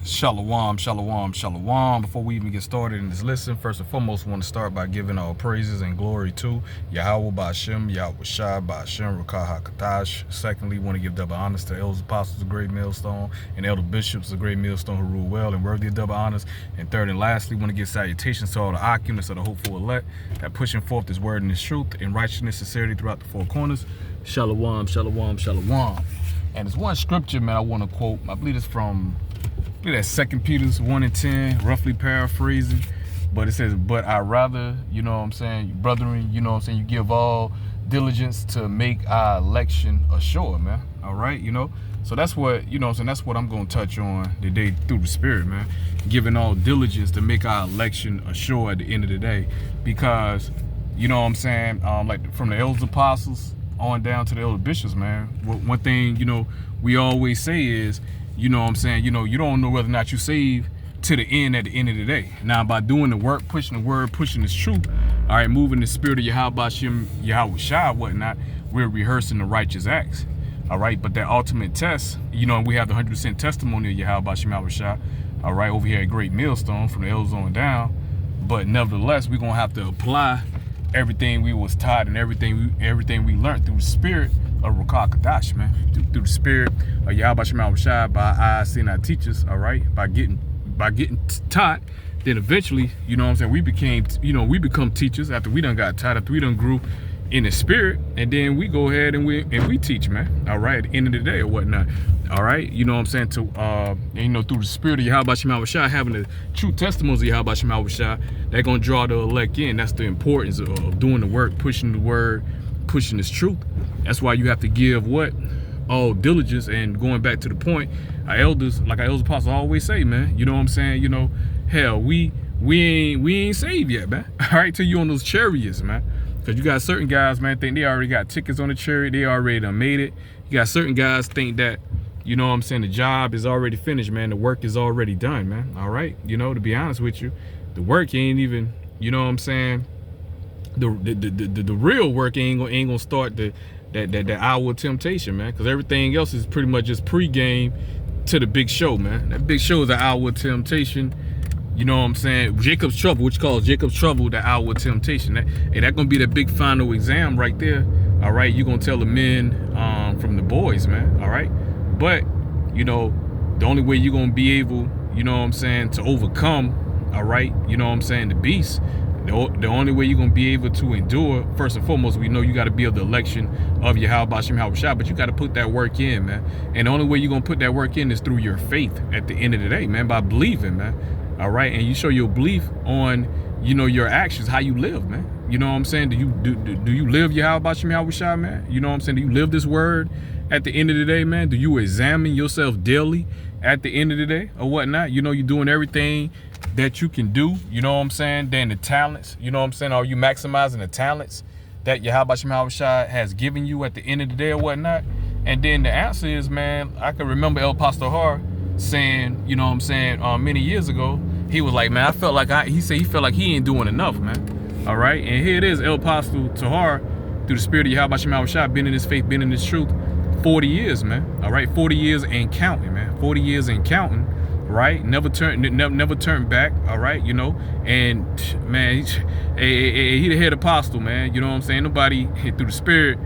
Shalom, shalom, shalom. Before we even get started in this lesson, first and foremost, I want to start by giving all praises and glory to Yahawah, bahasham, Yahawashi, bahasham, Katash. Secondly, want to give double honors to Elders Apostles of Great Millstone and Elder Bishops of Great Millstone who rule well and worthy of double honors. And third and lastly, want to give salutations to all the occupants of the hopeful elect that pushing forth this word and this truth in righteousness, sincerity throughout the four corners. Shalom, shalom, shalom. And there's one scripture, man, I want to quote. I believe it's from that's 2 Peter 1:10, roughly paraphrasing, but it says, but I rather, you know what I'm saying, brethren, you know what I'm saying, you give all diligence to make our election assured, man. All right, you know, so that's what, you know what I'm saying, that's what I'm going to touch on today through the Spirit, man. Giving all diligence to make our election assured at the end of the day, because, you know what I'm saying, like from the Elders Apostles on down to the Elder Bishops, man, one thing, you know, we always say is, you know what I'm saying, you know, you don't know whether or not you save to the end at the end of the day. Now, by doing the work, pushing the word, pushing this truth, all right, moving the spirit of Yahawashi, Yahawashi, whatnot, we're rehearsing the righteous acts, all right? But that ultimate test, you know, we have the 100% testimony of Yahawashi, Yahawashi, all right, over here at Great Millstone from the elders on down. But nevertheless, we're going to have to apply everything we was taught and everything we learned through the spirit of Kadash, man, through the spirit of Yahawashi Yahawashi, by our seeing our teachers, all right, by getting taught, then eventually, you know what I'm saying, we become teachers after we done got taught, after we done grew in the spirit, and then we go ahead and we teach, man, all right, at the end of the day or whatnot, all right, you know what I'm saying, to you know, through the spirit of Yahawashi Yahawashi, having the true testimonies of Yahawashi Yahawashi, they're gonna draw the elect in. That's the importance of doing the work, pushing the word, pushing this truth. That's why you have to give what? All diligence. And going back to the point, our elders, like our Elders Apostles always say, man, you know what I'm saying, you know, hell, we ain't saved yet, man. All right, till you on those chariots, man. Because you got certain guys, man, think they already got tickets on the chariot, they already done made it. You got certain guys think that, you know what I'm saying, the job is already finished, man, the work is already done, man. All right, you know, to be honest with you, the work ain't even, you know what I'm saying, the real work ain't gonna start that hour of temptation, man, because everything else is pretty much just pre-game to the big show, man. That big show is an hour of temptation, you know what I'm saying, Jacob's trouble, which calls Jacob's trouble the hour of temptation. That gonna be the big final exam right there, all right. You gonna tell the men from the boys, man, all right. But you know, the only way you're gonna be able, you know what I'm saying, to overcome, all right, you know what I'm saying, the beast, the only way you're going to be able to endure, first and foremost, we know you got to build the election of Yahawashi Yahawashi, but you got to put that work in, man. And the only way you're going to put that work in is through your faith at the end of the day, man, by believing, man. All right. And you show your belief on, you know, your actions, how you live, man. You know what I'm saying? Do you live Yahawashi Yahawashi, man? You know what I'm saying? Do you live this word at the end of the day, man? Do you examine yourself daily at the end of the day or whatnot? You know, you're doing everything that you can do, you know what I'm saying, then the talents, you know what I'm saying, are you maximizing the talents that Yahawashi Yahawashi has given you at the end of the day or whatnot? And then the answer is, man, I can remember El Pastor Har saying, you know what I'm saying, many years ago, he was like, man, I felt like he felt like he ain't doing enough, man. All right, and here it is, El Pastor Tahar, through the spirit of Yahawashi Yahawashi, been in this faith, been in this truth 40 years, man. All right, 40 years and counting, man. 40 years and counting. Right, never turn back. All right, you know, and man, he the head apostle, man. You know what I'm saying? Nobody through the spirit,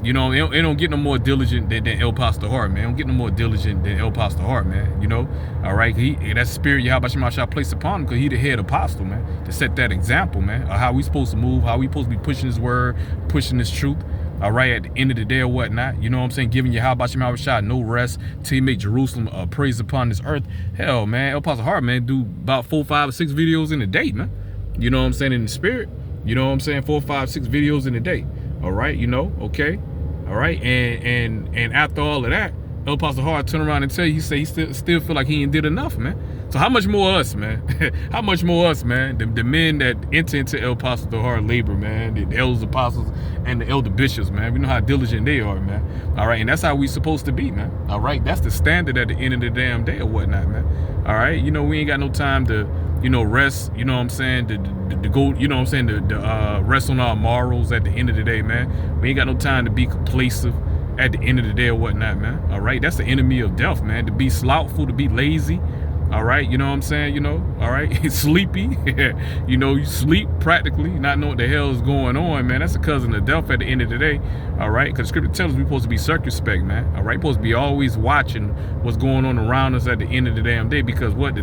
you know, it don't get no more diligent than El Pastor Hart, man. It don't get no more diligent than El Pastor Hart, man. You know, all right, that spirit Yahawashi Yahawashi placed upon him because he the head apostle, man, to set that example, man, of how we supposed to move, how we supposed to be pushing his word, pushing this truth. All right, at the end of the day or whatnot, you know what I'm saying, giving Yahawashi Yahawashi no rest till he make Jerusalem praise upon this earth. Hell, man, El Pastor Hart, man, do about 4, 5, or 6 videos in a day, man. You know what I'm saying, in the spirit. You know what I'm saying, 4, 5, 6 videos in a day. All right, you know, okay. All right, and after all of that, El Pastor Hart turn around and tell you, he say he still feel like he ain't did enough, man. So how much more us, man? How much more us, man? The men that enter into El Pastor Hart labor, man, the Elders Apostles and the Elder Bishops, man. We know how diligent they are, man. All right, and that's how we supposed to be, man. All right, that's the standard at the end of the damn day or whatnot, man. All right, you know, we ain't got no time to, you know, rest, you know what I'm saying, to go, you know what I'm saying, to rest on our morals at the end of the day, man. We ain't got no time to be complacent at the end of the day or whatnot, man. All right, that's the enemy of death, man. To be slothful, to be lazy, All right, you know what I'm saying? You know, all right, sleepy. You know, you sleep practically, not knowing what the hell is going on, man. That's a cousin of death at the end of the day. All right, because Scripture tells us we're supposed to be circumspect, man. All right, supposed to be always watching what's going on around us at the end of the damn day, because what the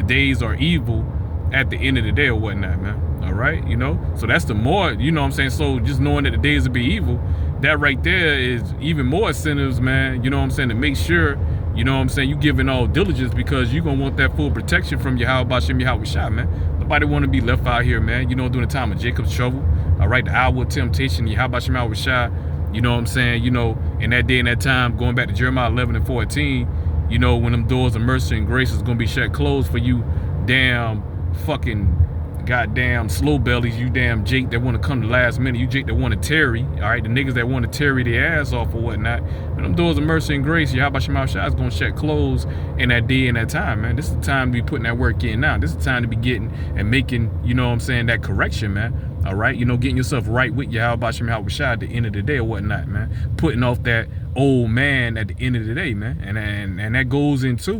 days are evil at the end of the day or whatnot, man. All right, you know, so that's the more, you know what I'm saying? So just knowing that the days will be evil, that right there is even more incentives, man, you know what I'm saying, to make sure, you know what I'm saying, you giving all diligence, because you're going to want that full protection from Yahawah, bahasham, Yahawah, man. Nobody want to be left out here, man, you know, during the time of Jacob's trouble, all right, the hour of temptation, Yahawah, bahasham, Yahawah, you know what I'm saying, you know, in that day and that time, going back to Jeremiah 11:14, you know, when them doors of mercy and grace is going to be shut closed for you damn fucking goddamn slow bellies, you damn Jake that want to come to last minute, you Jake that want to tarry, all right, the niggas that want to tarry their ass off or whatnot, when them doors of mercy and grace, Yahawah Shemashah is going to shut close in that day and that time, man. This is the time to be putting that work in now. This is the time to be getting and making, you know what I'm saying, that correction, man. All right, you know, getting yourself right with Yahawah Shemashah at the end of the day or whatnot, man. Putting off that old man at the end of the day, man. And that goes into,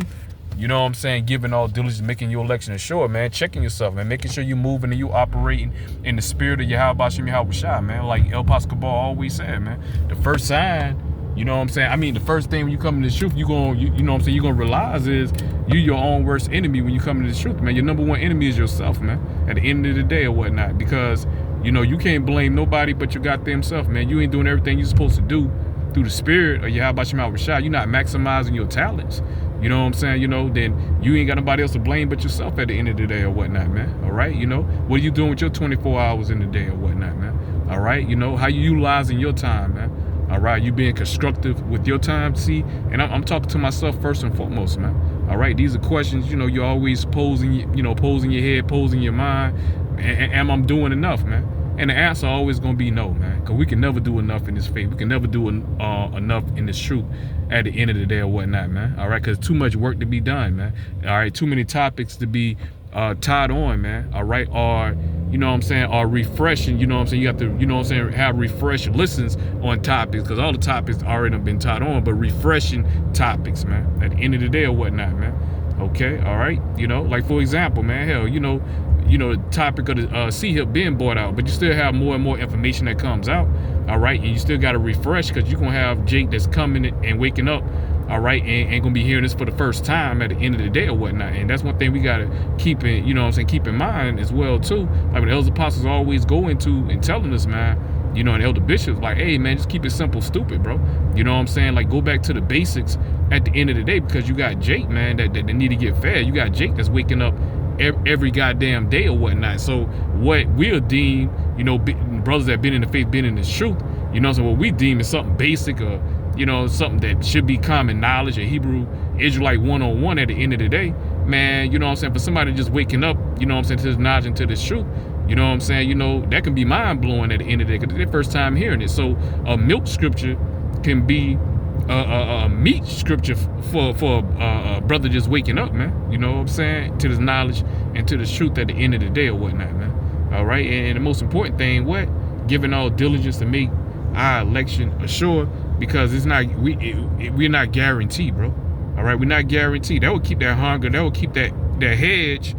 you know what I'm saying, giving all diligence, making your election assured, man, checking yourself, man, making sure you're moving and you operating in the spirit of Yahawah, bahasham, Yahawah, man, like Elders Apostles always said, man. The first sign, you know what I'm saying, I mean, the first thing when you come into the truth, you know what I'm saying, you're going to realize is you your own worst enemy when you come into the truth, man. Your number one enemy is yourself, man, at the end of the day or whatnot, because, you know, you can't blame nobody but your goddamn self, man. You ain't doing everything you're supposed to do through the spirit of Yahawah, bahasham, Yahawah. You're not maximizing your talents. You know what I'm saying? You know, then you ain't got nobody else to blame but yourself at the end of the day or whatnot, man. All right? You know, what are you doing with your 24 hours in the day or whatnot, man? All right? You know, how you utilizing your time, man? All right? You being constructive with your time, see? And I'm talking to myself first and foremost, man. All right? These are questions, you know, you're always posing, you know, posing your head, posing your mind. Am I doing enough, man? And the answer always going to be no, man, because we can never do enough in this faith. We can never do enough in this truth at the end of the day or whatnot, man. All right, because too much work to be done, man. All right, too many topics to be tied on, man. All right, or, you know what I'm saying, or refreshing, you know what I'm saying. You have to, you know what I'm saying, have refresh listens on topics, because all the topics already have been tied on, but refreshing topics, man, at the end of the day or whatnot, man. Okay, all right, you know, like for example, man, hell, you know, the topic of the C-hip being bought out, but you still have more and more information that comes out, all right, and you still got to refresh, because you're going to have Jake that's coming and waking up, all right, and going to be hearing this for the first time at the end of the day or whatnot, and that's one thing we got to keep in, you know what I'm saying, keep in mind as well, too, like the Elders Apostles always go into and telling us, man, you know, and Elder Bishops, like, hey, man, just keep it simple, stupid, bro. You know what I'm saying? Like, go back to the basics at the end of the day, because you got Jake, man, that need to get fed. You got Jake that's waking up every goddamn day or whatnot. So what we'll deem, you know, brothers that been in the faith, been in the truth, you know, so what we deem is something basic, or, you know, something that should be common knowledge, a Hebrew Israelite one-on-one at the end of the day, man, you know what I'm saying? For somebody just waking up, you know what I'm saying, to this knowledge and to this truth, you know what I'm saying? You know, that can be mind-blowing at the end of the day, because it's their first time hearing it. So a milk scripture can be a meat scripture for a brother just waking up, man. You know what I'm saying? To this knowledge and to this truth at the end of the day or whatnot, man. All right? And the most important thing, what? Giving all diligence to make our election assured, because it's not, we're not guaranteed, bro. All right? We're not guaranteed. That will keep that hunger. That will keep that hedge,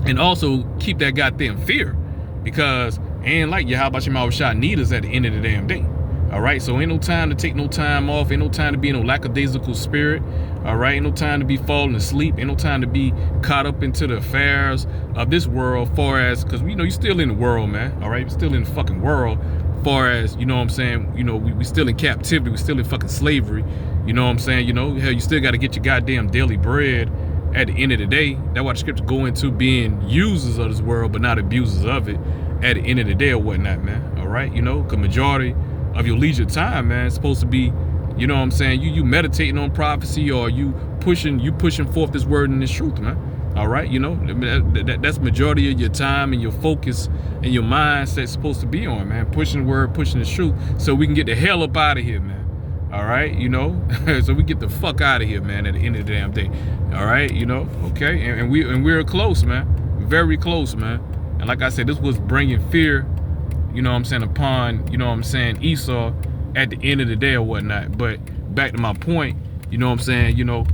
and also keep that goddamn fear, because ain't like Yahawah Shemashah need us at the end of the damn day. All right, so ain't no time to take no time off, ain't no time to be in no lackadaisical spirit. All right, ain't no time to be falling asleep, ain't no time to be caught up into the affairs of this world, far as, because we know you're still in the world, man. All right, you're still in the fucking world, far as, you know what I'm saying, you know, we still in captivity, we still in fucking slavery, you know what I'm saying, you know, hell, you still got to get your goddamn daily bread at the end of the day. That's why the scripture go into being users of this world, but not abusers of it at the end of the day or whatnot, man. All right, you know, because majority of your leisure time, man, it's supposed to be, you know what I'm saying, you meditating on prophecy, or you pushing forth this word and this truth, man. All right, you know, that's majority of your time and your focus and your mindset supposed to be on, man. Pushing the word, pushing the truth, so we can get the hell up out of here, man. All right, you know, so we get the fuck out of here, man, at the end of the damn day. All right, you know, okay, and we're close, man, very close, man. And like I said, this was bringing fear, you know what I'm saying, upon, you know what I'm saying, Esau at the end of the day or whatnot. But back to my point, you know what I'm saying, you know,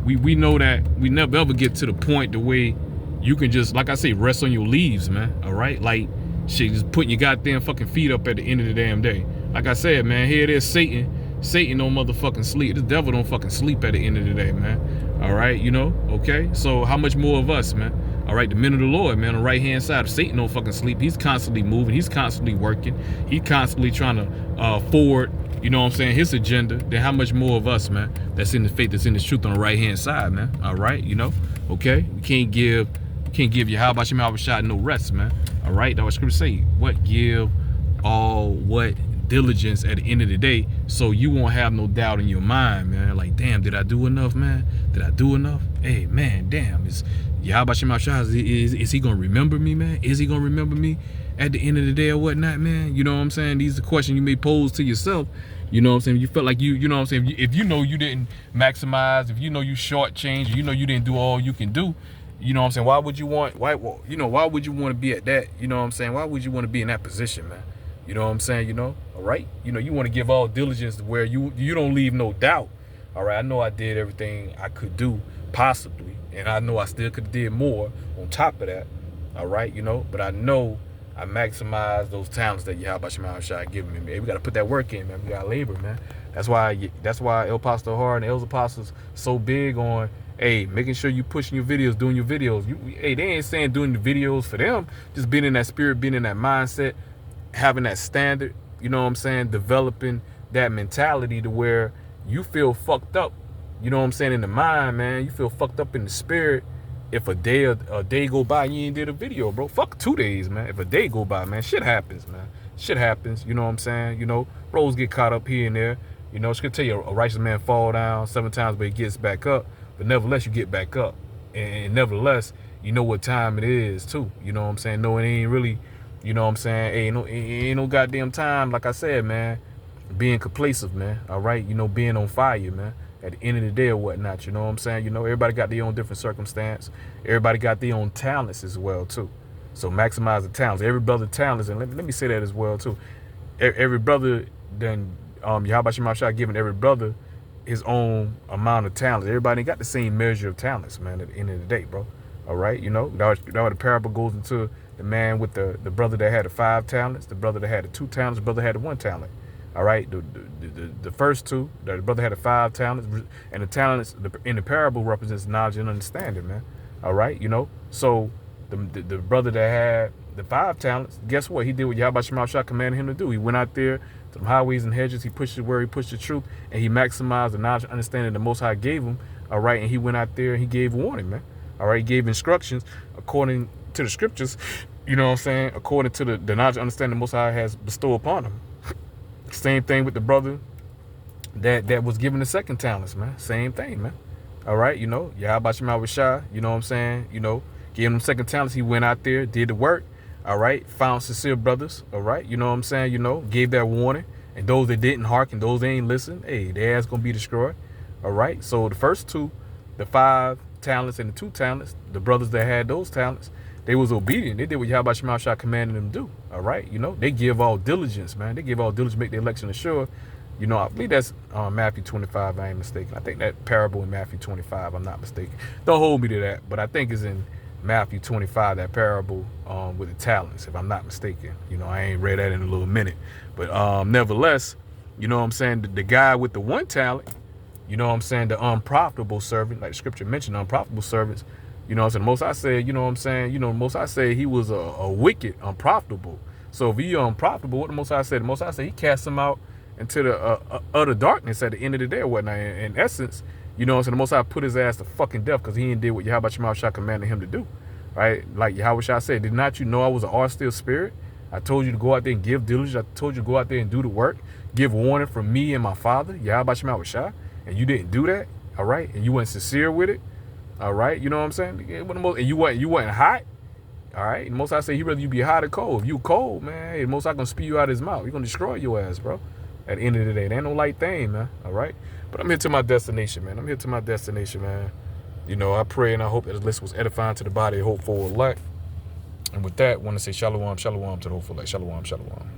we know that we never ever get to the point the way you can just, like I say, rest on your leaves, man. All right, like shit, just putting your goddamn fucking feet up at the end of the damn day. Like I said, man, here it is, Satan don't motherfucking sleep. The devil don't fucking sleep at the end of the day, man. All right, you know, okay? So how much more of us, man? All right, the men of the Lord, man, on the right-hand side of Satan don't fucking sleep. He's constantly moving. He's constantly working. He's constantly trying to forward, you know what I'm saying, his agenda. Then how much more of us, man, that's in the faith, that's in the truth on the right-hand side, man? All right, you know, okay? We can't give Yahawashi no rest, man. All right, that's what scripture say. What give all what diligence at the end of the day, so you won't have no doubt in your mind, man. Like, damn, did I do enough, man? Did I do enough? Hey, man, damn, is he gonna remember me, man? Is he gonna remember me at the end of the day or whatnot, man? You know what I'm saying? These are questions you may pose to yourself. You know what I'm saying? You felt like you know what I'm saying? If you know you didn't maximize, if you know you shortchanged, you know you didn't do all you can do, you know what I'm saying? Why would you want to be at that? You know what I'm saying? Why would you want to be in that position, man? You know what I'm saying? You know, all right? You know, you want to give all diligence to where you don't leave no doubt. All right, I know I did everything I could do, possibly, and I know I still could have did more on top of that. All right, you know, but I know I maximized those talents that Yahawashi given me, man. We got to put that work in, man. We got to labor, man. That's why El Pastor Hard and the Elders Apostles so big on, hey, making sure you pushing your videos, doing your videos. Hey, they ain't saying doing the videos for them, just being in that spirit, being in that mindset, having that standard, you know what I'm saying, developing that mentality to where you feel fucked up, you know what I'm saying, in the mind, man. You feel fucked up in the spirit if a day go by and you ain't did a video, bro. Fuck 2 days, man. If a day go by, man, shit happens, man. Shit happens, you know what I'm saying? You know, bros get caught up here and there. You know, it's gonna tell you a righteous man fall down 7 times, but he gets back up. But nevertheless, you get back up. And nevertheless, you know what time it is, too. You know what I'm saying? No, it ain't really, you know what I'm saying? Ain't no goddamn time, like I said, man, being complacent, man. All right? You know, being on fire, man. At the end of the day or whatnot, you know what I'm saying? You know, everybody got their own different circumstance. Everybody got their own talents as well, too. So maximize the talents. Every brother talents, and let me say that as well, too. Every brother, then Yahawashi giving every brother his own amount of talents. Everybody ain't got the same measure of talents, man, at the end of the day, bro. All right? You know, that the parable goes into the man with the brother that had the 5 talents, the brother that had the 2 talents, the brother that had the 1 talent. All right, the first 2, the brother had the 5 talents, and the talents in the parable represents knowledge and understanding, man. All right, you know, so the brother that had the 5 talents, guess what? He did what Yahawashi commanded him to do. He went out there to the highways and hedges. He pushed it where he pushed the truth, and he maximized the knowledge and understanding the Most High gave him. All right, and he went out there and he gave warning, man. All right, he gave instructions according to the scriptures. You know what I'm saying? According to the knowledge and understanding the Most High has bestowed upon him. Same thing with the brother that was given the 2nd talents, man. Same thing, man. All right, you know, Yahawashi, you know what I'm saying? You know, gave him 2nd talents. He went out there, did the work. All right, found sincere brothers. All right, you know what I'm saying? You know, gave that warning. And those that didn't hearken, those that ain't listen, hey, their ass gonna be destroyed. All right, so the first 2, the 5 talents and the 2 talents, the brothers that had those talents, they was obedient. They did what Yahawashi commanded them to do. All right, you know, they give all diligence, man. They give all diligence, make the election assured. You know, I believe that's Matthew 25, I ain't mistaken. I think that parable in Matthew 25, I'm not mistaken. Don't hold me to that, but I think it's in Matthew 25, that parable with the talents, if I'm not mistaken. You know, I ain't read that in a little minute. But nevertheless, you know what I'm saying, the guy with the 1 talent, you know what I'm saying, the unprofitable servant, like the scripture mentioned, unprofitable servants, you know what I'm saying, most I say, you know what I'm saying, you know, most I say he was a wicked, unprofitable. So if he unprofitable, what the most I said? The most I say he cast him out into the utter darkness at the end of the day or whatnot. In essence, you know what I'm saying, the most I put his ass to fucking death because he ain't did what Yahawashi commanded him to do. Right? Like Yahawashi said, did not you know I was an still spirit? I told you to go out there and give diligence. I told you to go out there and do the work. Give warning from me and my Father, Yahawashi, and you didn't do that. All right? And you weren't sincere with it. All right, you know what I'm saying? And you wasn't hot. All right, and most I say he rather you be hot or cold. If you cold, man, hey, most I gonna spew you out his mouth. He gonna destroy your ass, bro. At the end of the day, there ain't no light thing, man. All right, but I'm here to my destination, man. I'm here to my destination, man. You know, I pray and I hope that this list was edifying to the body, hope for elect. And with that, I want to say shalom, shalom to the hopeful elect. Shalom, shalom.